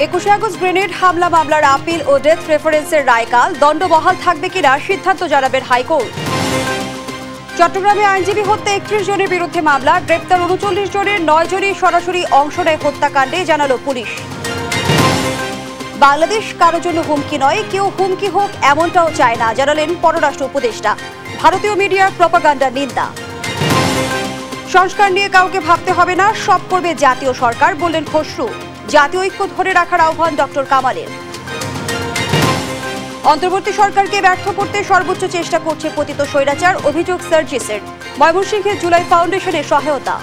21 August grenade হামলা মামলার appeal ও death রেফারেন্সের রায়কাল দণ্ড বহাল থাকবে কিনা সিদ্ধান্ত জানাবেন হাইকোর্ট। চট্টগ্রামে আইনজীবী হত্যা 31 জনের বিরুদ্ধে মামলা, গ্রেপ্তার 39 জনের 9 জনই সরাসরি অংশ নেয় হত্যাকাণ্ডে, জানালো পুলিশ। বাংলাদেশ কারোর জন্য হুমকি নয়, কেউ হুমকি হোক এমনটাও চায় না, জানালেন পররাষ্ট্র উপদেষ্টা। ভারতীয় মিডিয়ার প্রপাগান্ডার নিন্দা। সংস্কার নিয়ে কাউকে ভাবতে হবে না, সব করবে জাতীয় সরকার, বললেন খসরু। জাতীয় ঐক্য ধরে রাখার আহ্বান ডক্টর কামালের। অন্তর্বর্তী সরকারকে ব্যর্থ করতে সর্বোচ্চ চেষ্টা করছে পতিত স্বৈরাচার, অভিযোগ সার্জিসের। ময়মনসিংহে জুলাই ফাউন্ডেশনের সহায়তা।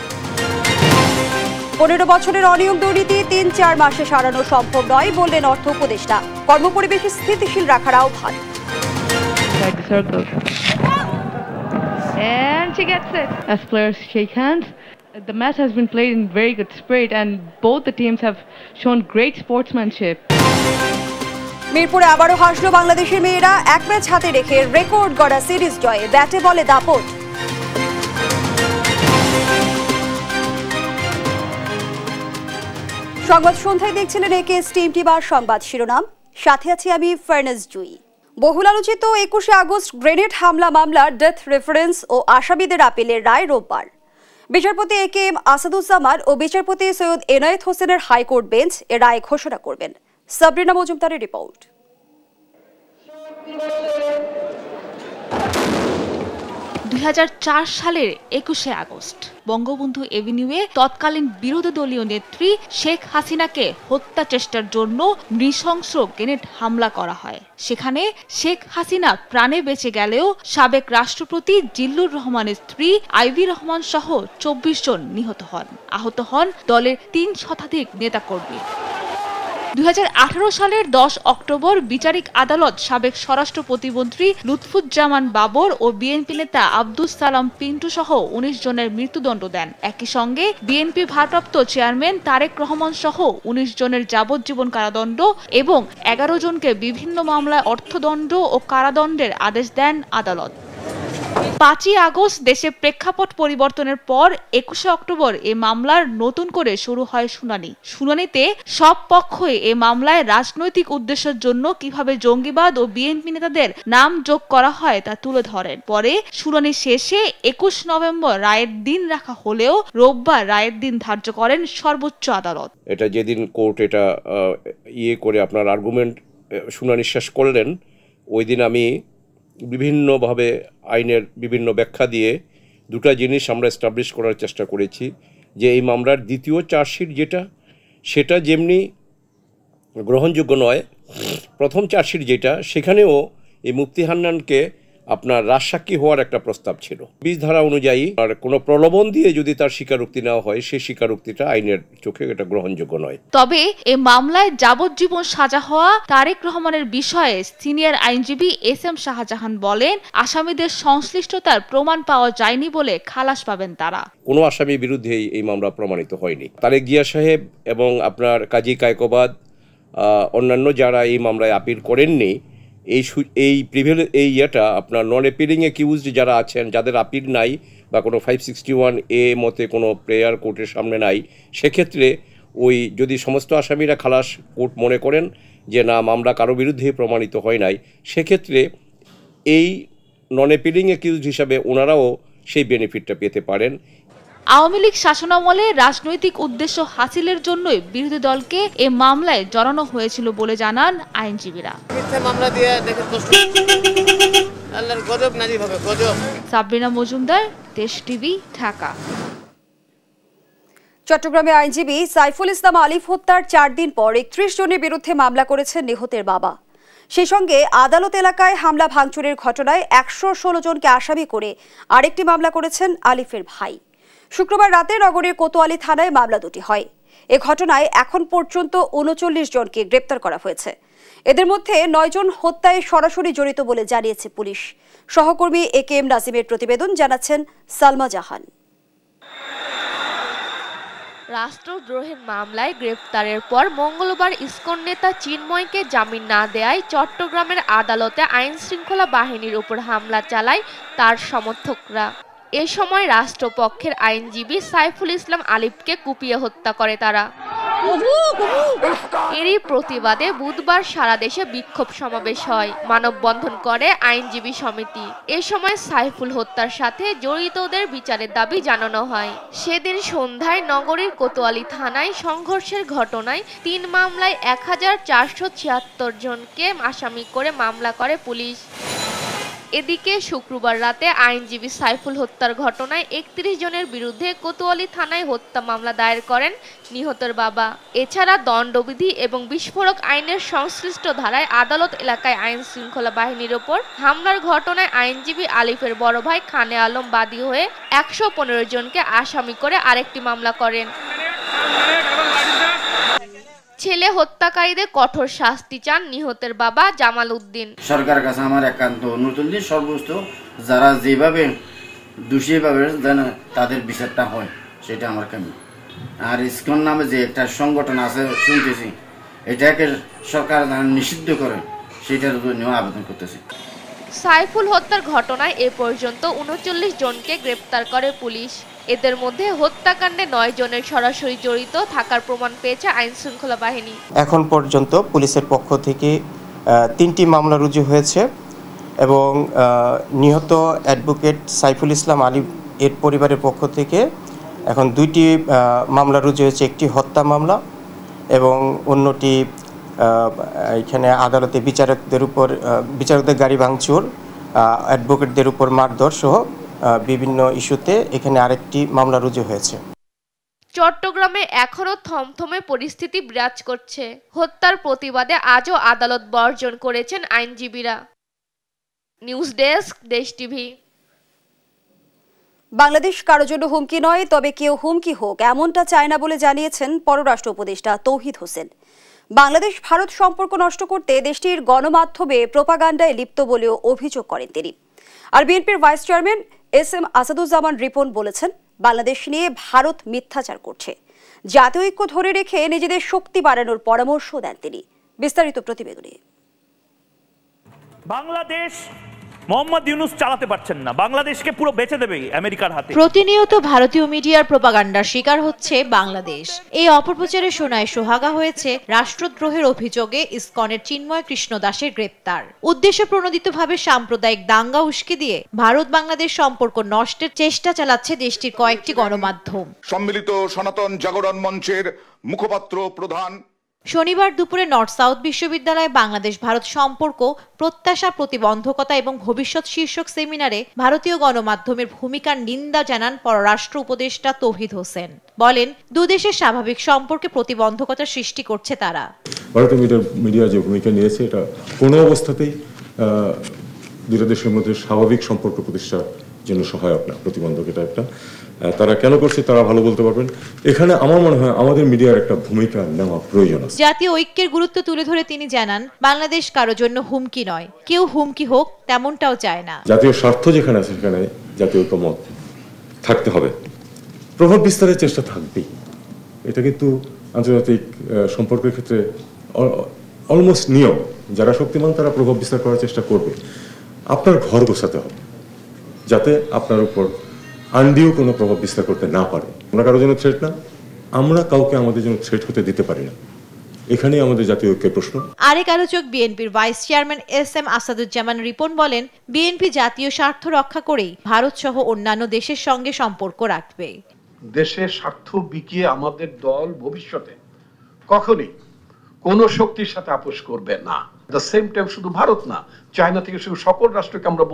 15 বছরের অনিয়ম দুর্নীতি 3-4 মাসে সারানো সম্ভব নয়, বললেন অর্থ উপদেষ্টা। কর্মপরিবেশ স্থিতিশীল রাখার আহ্বান। And she gets it. As players shake hands, the match has been played in very good spirit and both the teams have shown great sportsmanship. মিরপুরে আবারও হাসলো বাংলাদেশের মেয়েরা, এক ম্যাচ হাতে রেখে রেকর্ড গড়া সিরিজ জয়ে, ব্যাটে বলে দাপট। সংবাদ সন্ধ্যায় দেখছিলেন একেএস টিম টিভার সংবাদ শিরোনাম, সাথে আছি আমি ফারনাজ জুই। বহুল আলোচিত 21 আগস্ট গ্রেনেড হামলা মামলার ডেথ রেফারেন্স ও আসামিদের আপিলের রায় রোববার। বিচারপতি একেএম আসাদুজ্জামান ও বিচারপতি সৈয়দ এনায়েত হোসেনের হাইকোর্ট বেঞ্চ এ রায় ঘোষণা করবেন। সাবরিনা মজুমদারের রিপোর্ট। 2004 সালের 21 আগস্ট বঙ্গবন্ধু এভিনিউয়ে তৎকালীন বিরোধী দলীয় নেত্রী শেখ হাসিনাকে হত্যা চেষ্টার জন্য নৃশংস গ্রেনেড হামলা করা হয়। সেখানে শেখ হাসিনা প্রাণে বেঁচে গেলেও সাবেক রাষ্ট্রপতি জিল্লুর রহমানের স্ত্রী আইভি রহমান সহ 24 জন নিহত হন। আহত হন দলের 3 শতাধিক নেতাকর্মী। 2018 সালের 10 অক্টোবর বিচারিক আদালত সাবেক স্বরাষ্ট্র প্রতিমন্ত্রী লুৎফুজ্জামান বাবর ও বিএনপি নেতা আব্দুস সালাম পিন্টু সহ 19 জনের মৃত্যুদণ্ড দেন। একই সঙ্গে বিএনপি ভারপ্রাপ্ত চেয়ারম্যান তারেক রহমান সহ 19 জনের যাবজ্জীবন কারাদণ্ড এবং 11 জনকে বিভিন্ন মামলায় অর্থদণ্ড ও কারাদণ্ডের আদেশ দেন আদালত। 5 আগস্ট দেশে প্রেক্ষাপট পরিবর্তনের পর 21 অক্টোবর এ মামলার নতুন করে শুরু হয় শুনানি। শুনানিতে সব পক্ষই এ মামলায় রাজনৈতিক উদ্দেশ্যের জন্য কিভাবে জঙ্গিবাদ ও বিএনপি নেতাদের নাম যোগ করা হয় তা তুলে ধরেন। পরে শুনানি শেষে 21 নভেম্বর রায়ের দিন রাখা হলেও রোববার রায়ের দিন ধার্য করেন সর্বোচ্চ আদালত। এটা যেদিন কোর্ট এটা করে আপনার আর্গুমেন্ট শুনানি শেষ করলেন, ওই দিন আমি বিভিন্নভাবে আইনের বিভিন্ন ব্যাখ্যা দিয়ে দুটো জিনিস আমরা এস্টাবলিশ করার চেষ্টা করেছি যে এই মামলার দ্বিতীয় চার্জশিট সেটা যেমনি গ্রহণযোগ্য নয়, প্রথম চার্জশিট যেটা সেখানেও এই মুফতি হান্নানকে আপনার রাজসাক্ষী হওয়ার একটা প্রস্তাব ছিল। 20 ধারা অনুযায়ী আর কোনো প্রলোভন দিয়ে যদি তার স্বীকারোক্তি নেওয়া হয়, সেই স্বীকারোক্তিটা আইনের চোখে এটা গ্রহণযোগ্য নয়। তবে এ মামলায় যাবজ্জীবন সাজা হওয়া তারেক রহমানের বিষয়ে সিনিয়র আইনজীবী এস.এম. শাহজাহান বলেন, আসামিদের সংশ্লিষ্টতার প্রমাণ পাওয়া যায়নি বলে খালাস পাবেন তারা। কোনো আসামির বিরুদ্ধে এই মামলা প্রমাণিত হয়নি। তারেক জিয়া সাহেব এবং আপনার কাজী কায়কোবাদ অন্যান্য যারা এই মামলায় আপিল করেননি, এই আপনার নন অ্যাপিলিং অ্যাকিউজড যারা আছেন, যাদের আপিল নাই বা কোনো 561A মতে কোনো প্রেয়ার কোর্টের সামনে নাই, সেক্ষেত্রে ওই যদি সমস্ত আসামিরা খালাস কোর্ট মনে করেন যে না মামলা কারো বিরুদ্ধে প্রমাণিত হয় নাই, সেক্ষেত্রে এই নন অ্যাপিলিং অ্যাকিউজড হিসাবে ওনারাও সেই বেনিফিটটা পেতে পারেন। আওয়ামী লীগ শাসনামলে রাজনৈতিক উদ্দেশ্য হাসিলের জন্যই বিরোধী দলকে এ মামলায় জড়ানো হয়েছিল বলে জানান আইনজীবীরা। সাবরিনা মজুমদার, দেশ টিভি, ঢাকা। চট্টগ্রামে আইনজীবী সাইফুল ইসলাম আলিফ হত্যার 4 দিন পর 31 জনের বিরুদ্ধে মামলা করেছেন নিহতের বাবা। সেই সঙ্গে আদালত এলাকায় হামলা ভাঙচুরের ঘটনায় 116 জনকে আসামি করে আরেকটি মামলা করেছেন আলিফের ভাই। শুক্রবার রাতে নগরের কোতোয়ালি থানায় মামলা দুটি হয়। এ ঘটনায় এখন পর্যন্ত 39 জনকে গ্রেপ্তার করা হয়েছে। এদের মধ্যে 9 জন হত্যায় সরাসরি জড়িত বলে জানিয়েছে পুলিশ। সহকর্মী একেএম নাজিমের প্রতিবেদন, জানাচ্ছেন সালমা জাহান। রাষ্ট্রদ্রোহের মামলায় গ্রেপ্তারের পর মঙ্গলবার ইসকন নেতা চিন্ময়কে জামিন না দেয়ায় চট্টগ্রামের আদালতে আইনশৃঙ্খলা বাহিনীর উপর হামলা চালায় তার সমর্থকরা। এ সময় রাষ্ট্রপক্ষের আইনজীবী সাইফুল ইসলাম আলিফকে কুপিয়ে হত্যা করে তারা। এরই প্রতিবাদে বুধবার সারা দেশে বিক্ষোভ সমাবেশ হয়, মানববন্ধন করে আইনজীবী সমিতি। এ সময় সাইফুল হত্যার সাথে জড়িতদের বিচারের দাবি জানানো হয়। সেদিন সন্ধ্যায় নগরীর কোতোয়ালি থানায় সংঘর্ষের ঘটনায় ৩ মামলায় ১,৪৭৬ জনকে আসামি করে মামলা করে পুলিশ। এদিকে শুক্রবার রাতে আইনজীবী সাইফুল হত্যার ঘটনায় ৩১ জনের বিরুদ্ধে কোতোয়ালি থানায় হত্যা মামলা দায়ের করেন নিহতের বাবা। এছাড়া দণ্ডবিধি এবং বিস্ফোরক আইনের সংশ্লিষ্ট ধারায় আদালত এলাকায় আইন শৃঙ্খলা বাহিনীর ওপর হামলার ঘটনায় আইনজীবী আলিফের বড় ভাই খানে আলম বাদী হয়ে ১১৫ জনকে আসামি করে আরেকটি মামলা করেন। ছেলে হত্যাকারীদের কঠোর শাস্তি চান নিহতের বাবা জামাল উদ্দিন। সরকারের কাছে আমার একান্ত অনুরোধ, সর্বোচ্চ যারা যেভাবে দোষী ভাবে যেন তাদের বিচারটা হয়, সেটা আমার কাম্য। আর ইসকন নামে যে একটা সংগঠন আছে শুনতেছি, এটাকে সরকার নিষিদ্ধ করে, সেটার জন্য আবেদন করতেছি। সাইফুল হত্যার ঘটনায় এ পর্যন্ত ৩৯ জনকে গ্রেপ্তার করে পুলিশ। এদের মধ্যে হত্যাকাণ্ডে ৯ জনের সরাসরি জড়িত থাকার প্রমাণ পেয়েছে আইন শৃঙ্খলা বাহিনী। এখন পর্যন্ত পুলিশের পক্ষ থেকে ৩টি মামলা রুজু হয়েছে এবং নিহত অ্যাডভোকেট সাইফুল ইসলাম আলী এর পরিবারের পক্ষ থেকে এখন 2টি মামলা রুজু হয়েছে, একটি হত্যা মামলা এবং অন্যটি এখানে আদালতে বিচারকদের গাড়ি ভাঙচুর, অ্যাডভোকেটদের উপর মারধর সহ বিভিন্ন ইস্যুতে এখানে আরেকটি মামলা রুজু হয়েছে। চট্টগ্রামে এখনও থমথমে পরিস্থিতি বিরাজ করছে। হত্যার প্রতিবাদে আজও আদালত বর্জন করেছেন আইনজীবীরা। নিউজ ডেস্ক, দেশ টিভি। বাংলাদেশ কারোর জন্য হুমকি নয়, তবে কেউ হুমকি হোক এমনটা চায় না বলে জানিয়েছেন পররাষ্ট্র উপদেষ্টা তৌহিদ হোসেন। বাংলাদেশ ভারত সম্পর্ক নষ্ট করতে দেশটির গণমাধ্যমে প্রোপাগান্ডায় লিপ্ত বলেও অভিযোগ করেন তিনি। আর বিএনপির vice chairman SM Asaduzzaman Ripon বলেছেন, বাংলাদেশ নিয়ে ভারত মিথ্যাচার করছে। জাতীয় ঐক্য ধরে রেখে নিজেদের শক্তি বাড়ানোর পরামর্শ দেন তিনি। বিস্তারিত প্রতিবেদনে। বাংলাদেশ মোহাম্মদ ইউনূস চালাতে পারছেন না, বাংলাদেশকে পুরো বেচে দেবে আমেরিকার হাতে। প্রতিনিয়ত ভারতীয় মিডিয়ার প্রোপাগান্ডার শিকার হচ্ছে বাংলাদেশ। এই অপপ্রচারে শোনায় সোহাগা হয়েছে রাষ্ট্রদ্রোহের অভিযোগে ইসকনের চিন্ময় কৃষ্ণ দাসের গ্রেপ্তার। উদ্দেশ্য প্রণোদিতভাবে সাম্প্রদায়িক দাঙ্গা উস্কে দিয়ে ভারত বাংলাদেশ সম্পর্ক নষ্টের চেষ্টা চালাচ্ছে দেশটির কয়েকটি গণমাধ্যম। সম্মিলিত সনাতন জাগরণ মঞ্চের মুখপাত্র প্রধান শনিবার দুপুরে নর্থ সাউথ বিশ্ববিদ্যালয়ে বাংলাদেশ ভারত সম্পর্ক প্রত্যাশা, প্রতিবন্ধকতা এবং ভবিষ্যৎ শীর্ষক সেমিনারে ভারতীয় গণমাধ্যমের ভূমিকার নিন্দা জানান পররাষ্ট্র উপদেষ্টা তৌহিদ হোসেন। বলেন, দুদেশের স্বাভাবিক সম্পর্কে প্রতিবন্ধকতা সৃষ্টি করছে তারা। ভারতীয় মিডিয়া যে ভূমিকা নিয়েছে, এটা কোনো অবস্থাতেই দুটো দেশের মধ্যে স্বাভাবিক সম্পর্ক প্রতিষ্ঠার জন্য সহায়ক না, প্রতিবন্ধক। এটা একটা তারা কেন করছে তারা ভালো বলতে পারবেন। এখানে আমার মনে হয় আমাদের মিডিয়ার একটা ভূমিকা নেওয়া প্রয়োজন আছে। জাতীয় ঐক্যের গুরুত্ব তুলে ধরে তিনি জানান, বাংলাদেশ কারোর জন্য হুমকি নয়, কেউ হুমকি হোক তেমনটাও চায় না। জাতীয় স্বার্থ যেখানে আছে সেখানে জাতীয় ঐক্যমত থাকতে হবে, প্রভাব বিস্তারের চেষ্টা থাকবেই। এটা কিন্তু আন্তর্জাতিক সম্পর্কের ক্ষেত্রে অলমোস্ট নিয়ম। যারা শক্তিমান তারা প্রভাব বিস্তার করার চেষ্টা করবে। আপনার ঘর গোছাতে হবে যাতে আপনার উপর আন্ডিও কোনো প্রভাব বিস্তার করতে না পারে। আমরা কারোর জন্য থ্রেট না, আমরা কাউকে আমাদের জন্য থ্রেট হতে দিতে পারি না। এখানেই আমাদের জাতীয় ঐক্যের প্রশ্ন। আরেক আলোচক বিএনপির vice chairman SM Asaduzzaman Ripon বলেন, বিএনপি জাতীয় স্বার্থ রক্ষা করেই ভারত সহ অন্যান্য দেশের সঙ্গে সম্পর্ক রাখবে। দেশের স্বার্থ বিকিয়ে আমাদের দল ভবিষ্যতে কখনোই কোন শক্তির সাথে আপোষ করবে না। দ্য সেম টাইম শুধু ভারত না, চায়না থেকে শুধু সকল রাষ্ট্রকে আমরা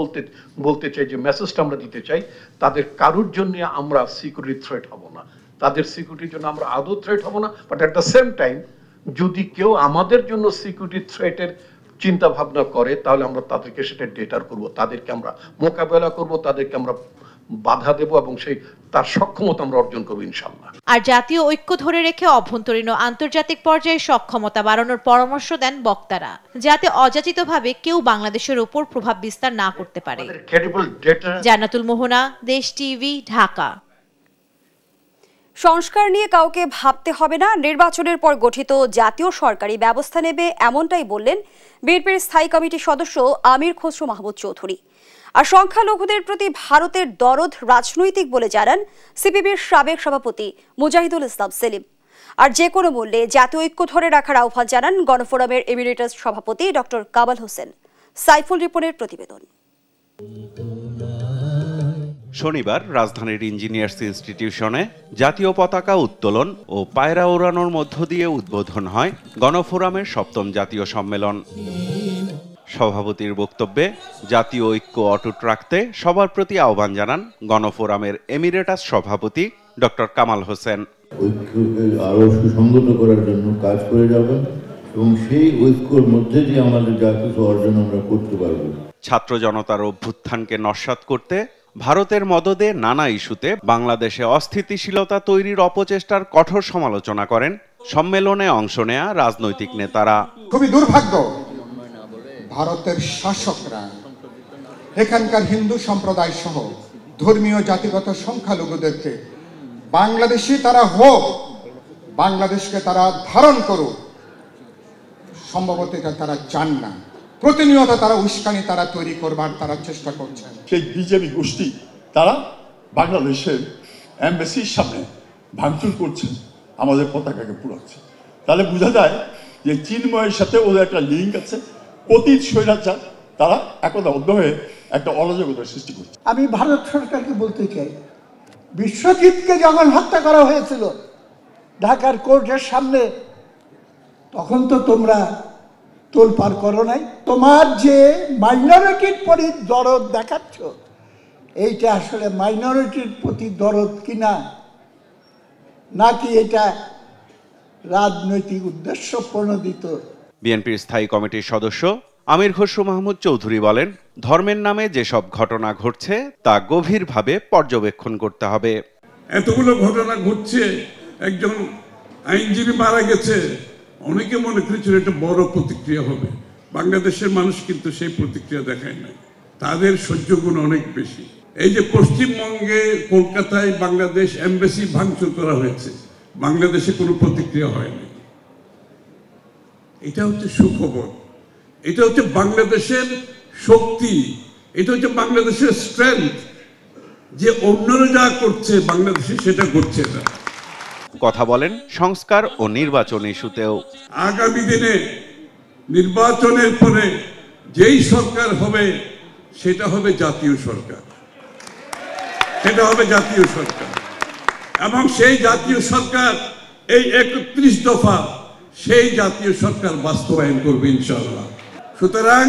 বলতে চাই, যে মেসেজটা আমরা দিতে চাই, তাদের কারোর জন্য আমরা সিকিউরিটি থ্রেট হব না, তাদের সিকিউরিটির জন্য আমরা আদৌ থ্রেট হব না। But at the same time যদি কেউ আমাদের জন্য সিকিউরিটি থ্রেটের চিন্তা ভাবনা করে, তাহলে আমরা তাদেরকে সেটা ডেটার করব, তাদেরকে আমরা মোকাবেলা করব, তাদেরকে আমরা বাধা দেব এবং সেই তার সক্ষমতা আমরা অর্জন করব ইনশাআল্লাহ। আর জাতীয় ঐক্য ধরে রেখে অভ্যন্তরীণ ও আন্তর্জাতিক পর্যায়ে সক্ষমতা বাড়ানোর পরামর্শ দেন বক্তারা, যাতে অযাচিতভাবে কেউ বাংলাদেশের উপর প্রভাব বিস্তার না করতে পারে। জান্নাতুল মোহনা, দেশ টিভি, ঢাকা। সংস্কার নিয়ে কাউকে ভাবতে হবে না, নির্বাচনের পর গঠিত জাতীয় সরকারি ব্যবস্থা নেবে, এমনটাই বললেন বিএনপির স্থায়ী কমিটির সদস্য আমির খসরু মাহমুদ চৌধুরী। আর সংখ্যালঘুদের প্রতি ভারতের দরদ রাজনৈতিক বলে জানান সিপিবির সাবেক সভাপতি মুজাহিদুল ইসলাম সেলিম। আর যে কোনো মূল্যে জাতীয় ঐক্য ধরে রাখার আহ্বান জানান গণফোরামের এমিরেটাস সভাপতি ডক্টর কামাল হোসেন। সাইফুল রিপনের প্রতিবেদন। শনিবার রাজধানীর ইঞ্জিনিয়ার্স ইনস্টিটিউশনে জাতীয় পতাকা উত্তোলন ও পায়রা ওড়ানোর মধ্য দিয়ে উদ্বোধন হয় গণফোরামের ৭ম জাতীয় সম্মেলন। সভাপতির বক্তব্যে জাতীয় ঐক্য অটুট রাখতে সবার প্রতি আহ্বান জানান গণফোরামের এমিরেটাস সভাপতি ডক্টর কামাল হোসেন। ঐক্যকে আরো সুসংগত করার জন্য কাজ করে যাবেন এবং সেই ঐক্যর মধ্যে দিয়ে আমাদের যা কিছু অর্জন আমরা করতে পারবো। ছাত্র জনতার অভ্যুত্থানকে নস্যাৎ করতে ভারতের মদদে নানা ইস্যুতে বাংলাদেশে অস্থিতিশীলতা তৈরির অপচেষ্টার কঠোর সমালোচনা করেন সম্মেলনে অংশ নেয়া রাজনৈতিক নেতারা। খুবই দুর্ভাগ্য, ভারতের শাসকরা এখানকার হিন্দু সম্প্রদায় সহ ধর্মীয় জাতিগত সংখ্যালঘুদেরকে বাংলাদেশি তারা হোক, বাংলাদেশকে তারা ধারণ করুক, সম্ভবত এটা তারা চান না। প্রতিনিয়ত তারা উস্কানি তারা তৈরি করবার তারা চেষ্টা করছেন। সেই বিজেপি গোষ্ঠী তারা বাংলাদেশের এমবাসির সামনে ভাঙচুর করছে, আমাদের পতাকাকে পুড়াচ্ছে। তাহলে বোঝা যায় যে চিন্ময়ের সাথে ওদের একটা লিঙ্ক আছে। অতীত স্বৈরাচার তারা একতাবদ্ধ হয়ে একটা অরাজকতার সৃষ্টি করছে। আমি ভারত সরকারকে বলতে চাই, বিশ্বজিৎকে যখন হত্যা করা হয়েছিল ঢাকার কোর্টের সামনে, তখন তো তোমরা তোলপাড় করো নাই। তোমার যে মাইনরিটির প্রতি দরদ দেখাচ্ছ, এইটা আসলে মাইনরিটির প্রতি দরদ কিনা, নাকি এটা রাজনৈতিক উদ্দেশ্য প্রণোদিত? বিএনপির স্থায়ী কমিটির সদস্য আমির খসরু মাহমুদ চৌধুরী বলেন, ধর্মের নামে যেসব ঘটনা ঘটছে তা গভীরভাবে পর্যবেক্ষণ করতে হবে। এতগুলো ঘটনা ঘটছে, একজন আইনজীবী মারা গেছে, অনেকে মনে করেছিল এটা বড় প্রতিক্রিয়া হবে। বাংলাদেশের মানুষ কিন্তু সেই প্রতিক্রিয়া দেখায় নাই, তাদের সহ্য গুণ অনেক বেশি। এই যে পশ্চিমবঙ্গে কলকাতায় বাংলাদেশ এমবাসি ভাঙচুর করা হয়েছে, বাংলাদেশে কোনো প্রতিক্রিয়া হয়নি। এটা হচ্ছে সুখবর, এটা হচ্ছে বাংলাদেশের শক্তি, এটা হচ্ছে বাংলাদেশের স্ট্রেংথ, যে অন্যরা যা করছে বাংলাদেশে সেটা করছে না। কথা বলেন সংস্কার ও নির্বাচন ইস্যুতেও। আগামী দিনে নির্বাচনের পরে যেই সরকার হবে সেটা হবে জাতীয় সরকার, সেটা হবে জাতীয় সরকার, এবং সেই জাতীয় সরকার এই ৩১ দফা সেই জাতীয় সরকার বাস্তবায়ন করবে ইনশাআল্লাহ। সুতরাং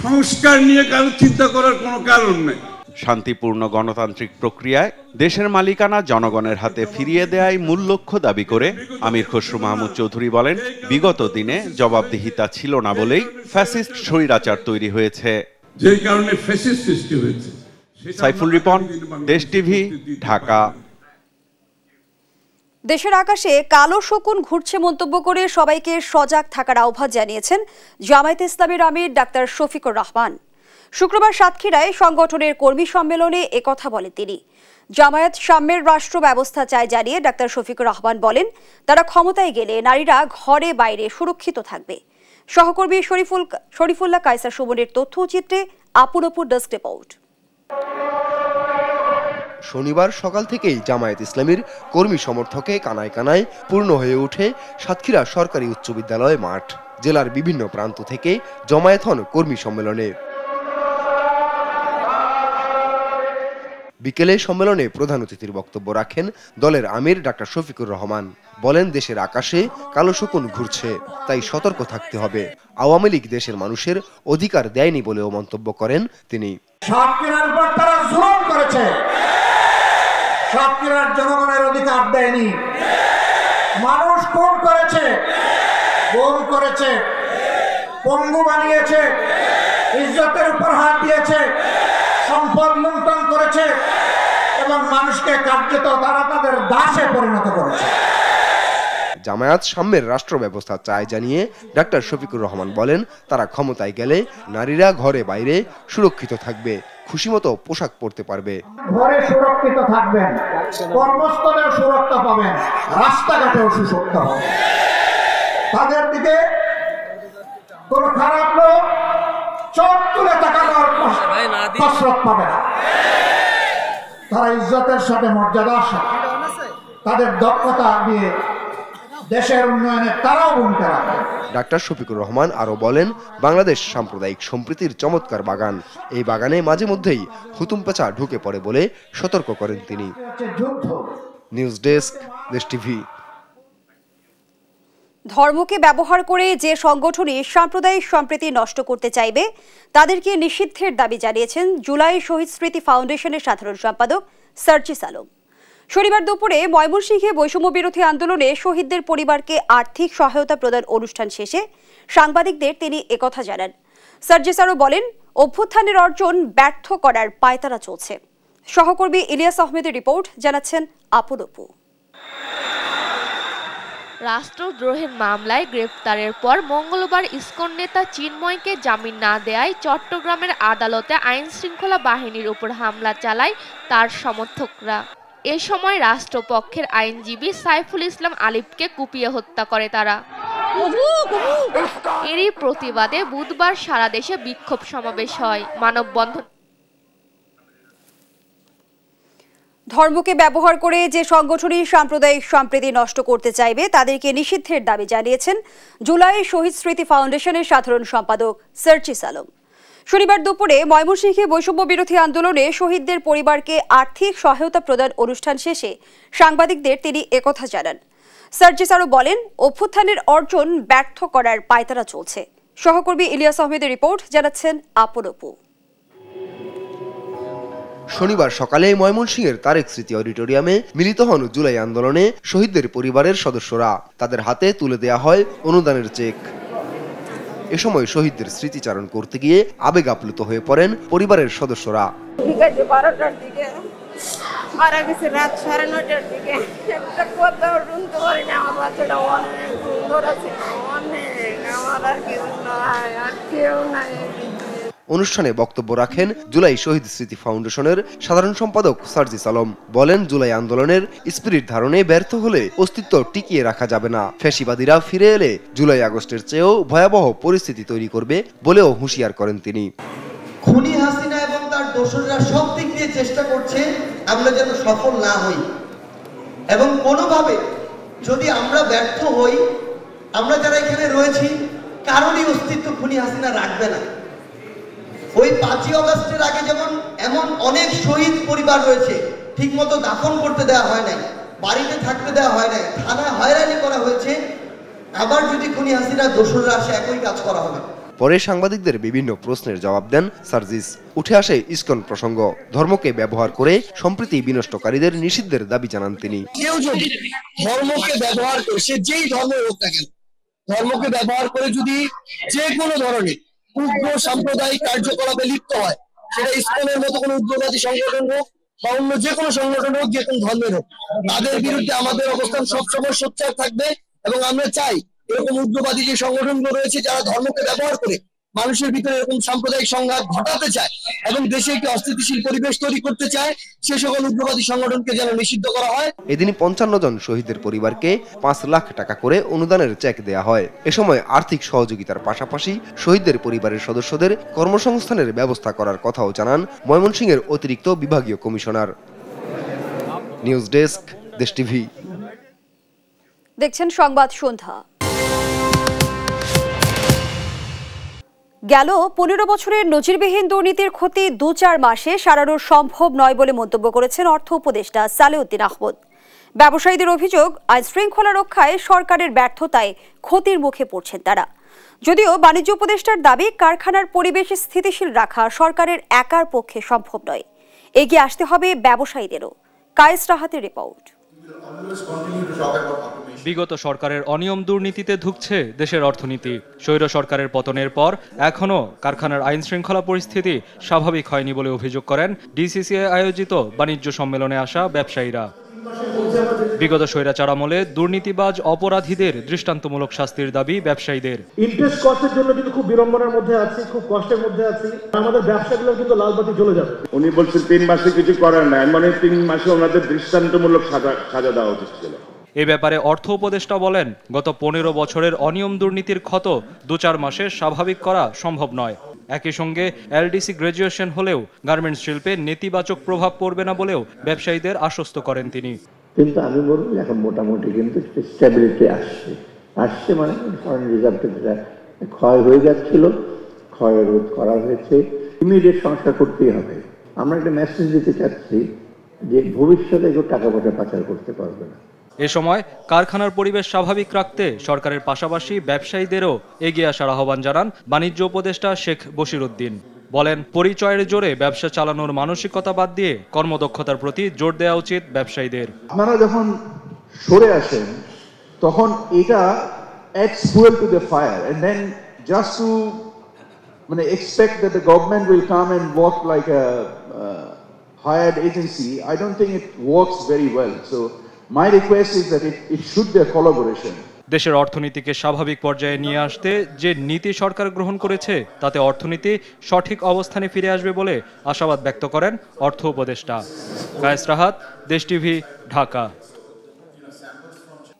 সংস্কার নিয়ে কারো চিন্তা করার কোনো কারণ নেই। শান্তিপূর্ণ গণতান্ত্রিক প্রক্রিয়ায় দেশের মালিকানা জনগণের হাতে ফিরিয়ে দেয়াই মূল লক্ষ্য দাবি করে আমির খসরু মাহমুদ চৌধুরী বলেন, বিগত দিনে জবাবদিহিতা ছিল না বলেই ফ্যাসিস্ট স্বৈরাচার তৈরি হয়েছে, যেই কারণে ফ্যাসিস্ট সৃষ্টি হয়েছে। সাইফুল রিপন, দেশ টিভি, ঢাকা। দেশের আকাশে কালো শকুন ঘুরছে মন্তব্য করে সবাইকে সজাগ থাকার আহ্বান জানিয়েছেন জামায়াতে ইসলামীর আমির ডাক্তার শফিকুর রহমান। শুক্রবার সাতক্ষীরায় সংগঠনের কর্মী সম্মেলনে একথা বলেন তিনি। জামায়াত সাম্যের রাষ্ট্র ব্যবস্থা চায় জানিয়ে ডাক্তার শফিকুর রহমান বলেন, তারা ক্ষমতায় গেলে নারীরা ঘরে বাইরে সুরক্ষিত থাকবে। সহকর্মী শরীফুল্লাহ কায়সার সুমনের তথ্যচিত্রে আপুর ডেস্ক রিপোর্ট। শনিবার সকাল থেকেই জামায়াত ইসলামীর কর্মী সমর্থকে কানায় কানায় পূর্ণ হয়ে ওঠে সাতক্ষীরা সরকারি উচ্চ বিদ্যালয় মাঠ। জেলার বিভিন্ন প্রান্ত থেকে জমায়েত হন কর্মী সম্মেলনে। বিকেলে সম্মেলনে প্রধান অতিথির বক্তব্য রাখেন দলের আমির ডাক্তার শফিকুর রহমান। বলেন, দেশের আকাশে কালো শকুন ঘুরছে, তাই সতর্ক থাকতে হবে। আওয়ামী লীগ দেশের মানুষের অধিকার দেয়নি বলেও মন্তব্য করেন তিনি। সাতক্ষীরার উপর তারা জুলুম করেছে, সাতক্ষীরার জনগণের অধিকার দেয়নি। মানুষ খুন করেছে, গুম করেছে, পঙ্গু বানিয়েছে, ইজ্জতের উপর হাত দিয়েছে, সম্পদ লুণ্ঠন করেছে এবং মানুষকে কার্যত তারা তাদের দাসে পরিণত করেছে। জামায়াত সাম্যের রাষ্ট্র ব্যবস্থা চায় জানিয়ে ডাক্তার শফিকুর রহমান বলেন, তারা ক্ষমতায় গেলে নারীরা ঘরে বাইরে সুরক্ষিত থাকবে, খুশিমতো পোশাক পরতে পারবে। ঘরে সুরক্ষিত থাকবেন, কর্মস্থলেও সুরক্ষা পাবেন, রাস্তাঘাটেও সুরক্ষা হবে। তাদের দিকে কোন খারাপ লোক চোখ তুলে তাকানোর কসরত পাবে না। তারা ইজ্জতের সাথে, মর্যাদার সাথে, তাদের দক্ষতা দিয়ে দেশের উন্নয়নে তারাও ভূমিকা রাখে। ডাক্তার শফিকুর রহমান আরো বলেন, বাংলাদেশ সাম্প্রদায়িক সম্প্রীতির চমৎকার বাগান। এই বাগানে মাঝে মধ্যেই হুতুম পেঁচা ঢুকে পড়ে বলে সতর্ক করেন তিনি। নিউজ ডেস্ক, দেশ টিভি। ধর্মকে ব্যবহার করে যে সংগঠনই সাম্প্রদায়িক সম্প্রীতি নষ্ট করতে চাইবে তাদেরকে নিষিদ্ধের দাবি জানিয়েছেন জুলাই শহীদ স্মৃতি ফাউন্ডেশনের সাধারণ সম্পাদক সার্জিস আলম। শনিবার দুপুরে ময়মনসিংহে বৈষম্য বিরোধী আন্দোলনে শহীদদের পরিবারকে আর্থিক সহায়তা প্রদান অনুষ্ঠান শেষে সাংবাদিকদের তিনি একথা জানান। সার্জিস আরও বলেন, অভ্যুত্থানের অর্জন ব্যর্থ করার পায়তারা চলছে। সহকর্মী ইলিয়াস আহমেদের রিপোর্ট, জানাচ্ছেন আপন অপু। রাষ্ট্রদ্রোহের মামলায় গ্রেপ্তারের পর মঙ্গলবার ইসকন নেতা চিন্ময়কে জামিন না দেয়ায় চট্টগ্রামের আদালতে আইন শৃঙ্খলা বাহিনীর উপর হামলা চালায় তার সমর্থকরা। এ সময় রাষ্ট্রপক্ষের আইনজীবী সাইফুল ইসলাম আলিফকে কুপিয়ে হত্যা করে তারা। এরই প্রতিবাদে বুধবার সারা দেশে বিক্ষোভ সমাবেশ হয়। মানববন্ধন। ধর্মকে ব্যবহার করে যে সংগঠনই সাম্প্রদায়িক সম্প্রীতি নষ্ট করতে চাইবে তাদেরকে নিষিদ্ধের দাবি জানিয়েছেন জুলাই শহীদ স্মৃতি ফাউন্ডেশনের সাধারণ সম্পাদক সার্জিস আলম। শনিবার দুপুরে ময়মনসিংহে বৈষম্য বিরোধী আন্দোলনে শহীদদের পরিবারকে আর্থিক সহায়তা প্রদান অনুষ্ঠান শেষে সাংবাদিকদের তিনি একথা জানান। সার্জিস আরও বলেন, অভ্যুত্থানের অর্জন ব্যর্থ করার পায়তারা চলছে। সহকর্মী ইলিয়াস আহমেদের রিপোর্ট, জানাচ্ছেন আপন অপু। শনিবার সকালে ময়মনসিংহের তারেক স্মৃতি অডিটোরিয়ামে মিলিত হন জুলাই আন্দোলনে শহীদদের পরিবারের সদস্যরা। তাদের হাতে তুলে দেয়া হয় অনুদানের চেক। এ সময় শহীদদের স্মৃতিচারণ করতে গিয়ে আবেগ আপ্লুত হয়ে পড়েন পরিবারের সদস্যরা। মারা গেছে রাত 9:30টার দিকে। একটা কথাও শুনতে পারি না। আমার বাচ্চাটা অনেক সুন্দর আছে, অনেক। আমার আর কেউ নাই, আর কেউ নাই। অনুষ্ঠানে বক্তব্য রাখেন জুলাই শহীদ স্মৃতি ফাউন্ডেশনের সাধারণ সম্পাদক সার্জিস আলম। বলেন, জুলাই আন্দোলনের স্পিরিট ধারণে ব্যর্থ হলে অস্তিত্ব টিকিয়ে রাখা যাবে না। ফ্যাসিবাদীরা ফিরে এলে জুলাই আগস্টের চেয়েও ভয়াবহ পরিস্থিতি তৈরি করবে বলেও হুঁশিয়ার করেন তিনি। খুনি হাসিনা এবং তার দোসররা সব দিক দিয়ে চেষ্টা করছে আমরা যেন সফল না হই, এবং কোনোভাবে যদি আমরা ব্যর্থ হই, আমরা যারা এখানে রয়েছি কারোরই অস্তিত্ব খুনি হাসিনা রাখবে না। ওই 5ই আগস্টের আগে যেমন এমন অনেক শহীদ পরিবার রয়েছে ঠিকমতো দাফন করতে দেওয়া হয় নাই, বাড়িতে থাকতে দেওয়া হয় নাই, থানায় হয়রানি করা হয়েছে। আবার যদি খুনি হাসিনা দোসররা আসে একই কাজ করা হবে। পরে সাংবাদিকদের বিভিন্ন প্রশ্নের জবাব দেন সার্জিস। উঠে আসে ইসকন প্রসঙ্গ। ধর্মকে ব্যবহার করে সম্প্রীতি বিনষ্টকারীদের নিষিদ্ধের দাবি জানান তিনি। কেউ যদি ধর্মকে ব্যবহার করে, সে যেই ধর্মের হোক না কেন, ধর্মকে ব্যবহার করে যদি যে কোনো ধরনের উগ্র সাম্প্রদায়িক কার্যকলাপে লিপ্ত হয়, সেটা ইসকনের মতো কোনো উগ্রবাদী সংগঠন হোক বা অন্য যে কোনো সংগঠন হোক, যে কোনো ধর্মের হোক, তাদের বিরুদ্ধে আমাদের অবস্থান সবসময় সোচ্চার থাকবে। এবং আমরা চাই এরকম উগ্রবাদী যে সংগঠনগুলো রয়েছে যারা ধর্মকে ব্যবহার করে মানুষের ভিতরে এরকম সাম্প্রদায়িক সংঘাত ঘটাতে চায় এবং দেশে একটি অস্থিতিশীল পরিবেশ তৈরি করতে চায়, সে সকল উগ্রবাদী সংগঠনকে যেন নিষিদ্ধ করা হয়। এদিন 55 জন শহীদের পরিবারকে 5 লাখ টাকা করে অনুদানের চেক দেয়া হয়। এ সময় আর্থিক সহযোগিতার পাশাপাশি শহীদদের পরিবারের সদস্যদের কর্মসংস্থানের ব্যবস্থা করার কথাও জানান ময়মনসিংহের অতিরিক্ত বিভাগীয় কমিশনার। নিউজ ডেস্ক, দেশ টিভি। দেখছেন সংবাদ সন্ধ্যা। গেল 15 বছরের নজিরবিহীন দুর্নীতির ক্ষতি 2-4 মাসে সারানো সম্ভব নয় বলে মন্তব্য করেছেন অর্থ উপদেষ্টা সালেউদ্দিন আহমদ। ব্যবসায়ীদের অভিযোগ, আইন শৃঙ্খলা রক্ষায় সরকারের ব্যর্থতায় ক্ষতির মুখে পড়ছেন তারা। যদিও বাণিজ্য উপদেষ্টার দাবি, কারখানার পরিবেশ স্থিতিশীল রাখা সরকারের একার পক্ষে সম্ভব নয়, এগিয়ে আসতে হবে ব্যবসায়ীদেরও। কায়েস রাহাতের রিপোর্ট। বিগত সরকারের অনিয়ম দুর্নীতিতে ধুঁকছে দেশের অর্থনীতি। স্বৈর সরকারের পতনের পর এখনও কারখানার আইন শৃঙ্খলা পরিস্থিতি স্বাভাবিক হয়নি বলে অভিযোগ করেন ডিসিসিআই আয়োজিত বাণিজ্য সম্মেলনে আসা ব্যবসায়ীরা। বিগত স্বৈরাচার আমলে দুর্নীতিবাজ অপরাধীদের দৃষ্টান্তমূলক শাস্তির দাবি ব্যবসায়ীদের। ইন্টারেস্ট কস্টের জন্য কিন্তু খুব বিড়ম্বনার মধ্যে আছি, খুব কষ্টের মধ্যে আছি। আমাদের ব্যবসাগুলো কিন্তু লালবাতি জ্বলে যাবে। উনি বলছেন 3 মাসে কিছু করেন না, মানে 3 মাসে ওনাদের দৃষ্টান্তমূলক সাজা দেওয়া উচিত ছিল। এ ব্যাপারে অর্থ উপদেষ্টা বলেন, গত 15 বছরের অনিয়ম দুর্নীতির ক্ষত 2-4 মাসে স্বাভাবিক করা সম্ভব নয়। একই সঙ্গে এলডিসি গ্র্যাজুয়েশন হলেও গার্মেন্টস শিল্পে নেতিবাচক প্রভাব পড়বে না বলেও ব্যবসায়ীদের আশ্বস্ত করেন তিনি। কিন্তু আমি বলবো এখন মোটামুটি কিন্তু স্টেবিলিটি আসছে মানে ফরেন রিজার্ভটা যেটা ক্ষয় হয়ে যাচ্ছিল, ক্ষয় রোধ করা হয়েছে। ইমিডিয়েট সংস্কার করতেই হবে। আমরা একটা মেসেজ দিতে চাচ্ছি যে ভবিষ্যতে কেউ টাকা পয়সা পাচার করতে পারবে না। এ সময় কারখানার পরিবেশ স্বাভাবিক রাখতে সরকারের পাশাপাশি ব্যবসায়ীদেরও এগিয়ে আসার আহ্বান জানান বাণিজ্য উপদেষ্টা শেখ বশিরউদ্দিন। বলেন, পরিচয়ের জোরে ব্যবসা চালানোর মানসিকতা বাদ দিয়ে কর্মদক্ষতার প্রতি জোর দেওয়া উচিত ব্যবসায়ীদের। আপনারা যখন সরে আসেন তখন এটা adds fuel to the fire, and then just to expect that the government will come and work like a hired agency, I don't think it works very well. So my request is that it should be a collaboration. দেশের অর্থনীতিকে স্বাভাবিক পর্যায়ে নিয়ে আসতে যে নীতি সরকার গ্রহণ করেছে তাতে অর্থনীতি সঠিক অবস্থানে ফিরে আসবে বলে আশাবাদ ব্যক্ত করেন অর্থ উপদেষ্টা। কায়েস রাহাত, দেশ টিভি, ঢাকা।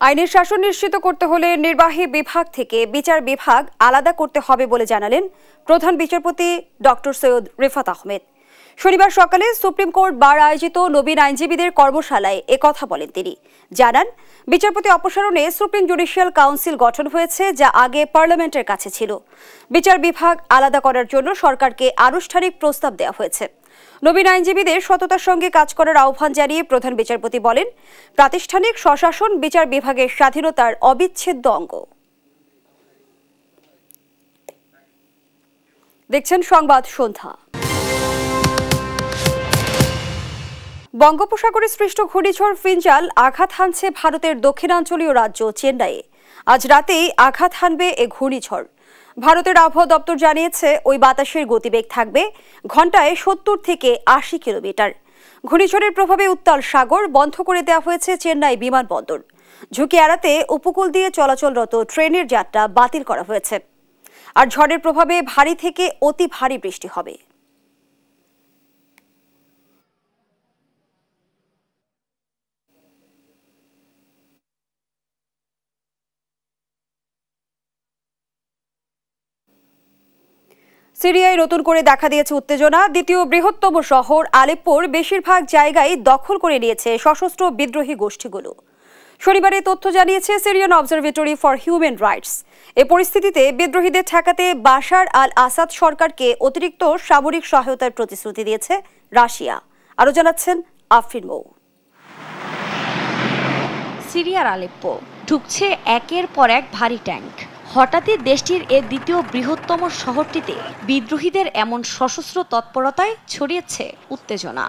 আইনের শাসন নিশ্চিত করতে হলে নির্বাহী বিভাগ থেকে বিচার বিভাগ আলাদা করতে হবে বলে জানালেন প্রধান বিচারপতি ডক্টর সৈয়দ রিফাত আহমেদ। শনিবার সকালে সুপ্রিম কোর্ট বার আয়োজিত নবীন আইনজীবীদের কর্মশালায় একথা বলেন তিনি। জানান, বিচারপতি অপসারণে সুপ্রিম জুডিশিয়াল কাউন্সিল গঠন হয়েছে, যা আগে পার্লামেন্টের কাছে ছিল। বিচার বিভাগ আলাদা করার জন্য সরকারকে আনুষ্ঠানিক প্রস্তাব দেওয়া হয়েছে। নবীন আইনজীবীদের সততার সঙ্গে কাজ করার আহ্বান জানিয়ে প্রধান বিচারপতি বলেন, প্রাতিষ্ঠানিক স্বশাসন বিচার বিভাগের স্বাধীনতার অবিচ্ছেদ্য অঙ্গ। দেখছেন সংবাদ সন্ধ্যা। বঙ্গোপসাগরে সৃষ্ট ঘূর্ণিঝড় ফিঞ্জাল আঘাত হানছে ভারতের দক্ষিণাঞ্চলীয় রাজ্য চেন্নাইয়ে। আজ রাতেই আঘাত হানবে এ ঘূর্ণিঝড়। ভারতের আবহাওয়া দপ্তর জানিয়েছে ওই বাতাসের গতিবেগ থাকবে ঘন্টায় 70 থেকে 80 কিলোমিটার। ঘূর্ণিঝড়ের প্রভাবে উত্তাল সাগর বন্ধ করে দেওয়া হয়েছে চেন্নাই বিমানবন্দর। ঝুঁকি এড়াতে উপকূল দিয়ে চলাচলরত ট্রেনের যাত্রা বাতিল করা হয়েছে। আর ঝড়ের প্রভাবে ভারী থেকে অতি ভারী বৃষ্টি হবে। সিরিয়ায় নতুন করে দেখা দিয়েছে উত্তেজনা। দ্বিতীয় বৃহত্তম শহর আলেপ্পোর বেশিরভাগ জায়গায় দখল করে নিয়েছে সশস্ত্র বিদ্রোহী গোষ্ঠীগুলো। শনিবারে তথ্য জানিয়েছে Syrian Observatory for Human Rights. এ পরিস্থিতিতে বিদ্রোহীদের ঠেকাতে বাশার আল আসাদ সরকারকে অতিরিক্ত সামরিক সহায়তার প্রতিশ্রুতি দিয়েছে রাশিয়া। আরও জানাচ্ছেন আফরিন মৌ। সিরিয়ার আলেপ্পো ঢুকছে একের পর এক ভারী ট্যাঙ্ক। হঠাৎই দেশটির এর দ্বিতীয় বৃহত্তম শহরটিতে বিদ্রোহীদের এমন সশস্ত্র তৎপরতায় ছড়িয়েছে উত্তেজনা।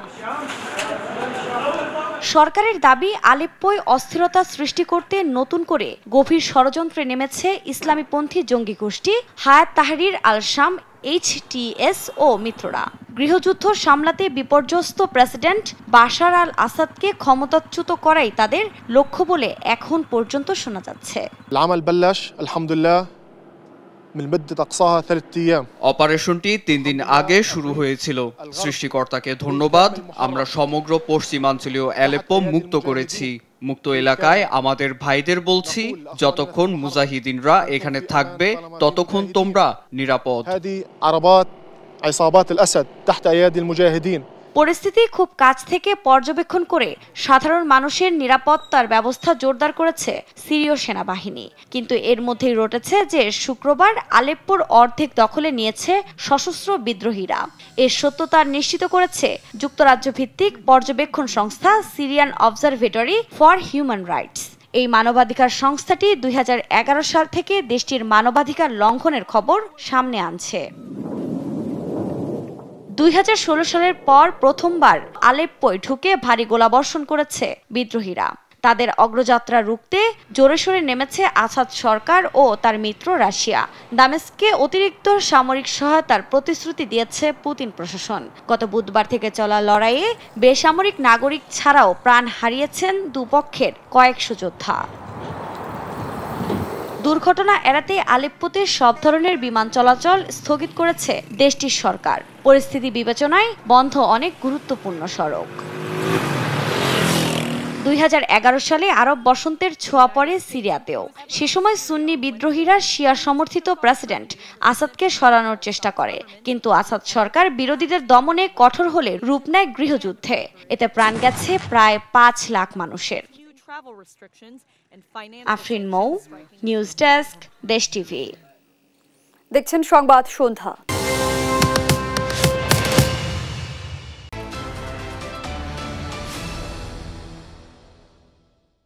সরকারের দাবি, আলেপ্পোয় অস্থিরতা সৃষ্টি করতে নতুন করে গভীর ষড়যন্ত্রে নেমেছে ইসলামীপন্থী জঙ্গি গোষ্ঠী হায়াত তাহরির আল শাম HTS ও মিত্ররা। গৃহযুদ্ধ সামলাতে বিপর্যস্ত প্রেসিডেন্ট বাশার আল আসাদকে ক্ষমতাচ্যুত করাই তাদের লক্ষ্য বলে এখন পর্যন্ত শোনা যাচ্ছে। অপারেশনটি 3 দিন আগে শুরু হয়েছিল। সৃষ্টিকর্তাকে ধন্যবাদ, আমরা সমগ্র পশ্চিমাঞ্চলীয় আলেপ্পো মুক্ত করেছি। মুক্ত এলাকায় আমাদের ভাইদের বলছি, যতক্ষণ মুজাহিদিনরা এখানে থাকবে ততক্ষণ তোমরা নিরাপদ। পরিস্থিতি খুব কাছ থেকে পর্যবেক্ষণ করে সাধারণ মানুষের নিরাপত্তার ব্যবস্থা জোরদার করেছে সিরীয় সেনাবাহিনী। কিন্তু এর মধ্যেই রটেছে যে শুক্রবার আলেপ্পোর অর্ধেক দখলে নিয়েছে সশস্ত্র বিদ্রোহীরা। এর সত্যতা নিশ্চিত করেছে যুক্তরাজ্য ভিত্তিক পর্যবেক্ষণ সংস্থা Syrian Observatory for Human rights. এই মানবাধিকার সংস্থাটি 2011 সাল থেকে দেশটির মানবাধিকার লঙ্ঘনের খবর সামনে আনছে। 2016 সালের পর প্রথমবার আলেপ্পোয় ঢুকে ভারী গোলাবর্ষণ করেছে বিদ্রোহীরা। তাদের অগ্রযাত্রা রুখতে জোরে সোরে নেমেছে আসাদ সরকার ও তার মিত্র রাশিয়া। দামেস্কে অতিরিক্ত সামরিক সহায়তার প্রতিশ্রুতি দিয়েছে পুতিন প্রশাসন। গত বুধবার থেকে চলা লড়াইয়ে বেসামরিক নাগরিক ছাড়াও প্রাণ হারিয়েছেন দুপক্ষের কয়েকশো যোদ্ধা। দুর্ঘটনা এড়াতে আলেপ্পোতে সব ধরনের বিমান চলাচল স্থগিত করেছে দেশটির সরকার। পরিস্থিতি বিবেচনায় বন্ধ অনেক গুরুত্বপূর্ণ সড়ক। 2011 সালে আরব বসন্তের ছোঁয়া পড়ে সিরিয়াতেও। সে সময় সুন্নি বিদ্রোহীরা শিয়া সমর্থিত প্রেসিডেন্ট আসাদকে সরানোর চেষ্টা করে, কিন্তু আসাদ সরকার বিরোধীদের দমনে কঠোর হলে রূপ নেয় গৃহযুদ্ধে। এতে প্রাণ গেছে প্রায় 5 লাখ মানুষের। আফরিন মৌ, নিউজ ডেস্ক, দেশ টিভি। দেখছেন সংবাদ সন্ধ্যা।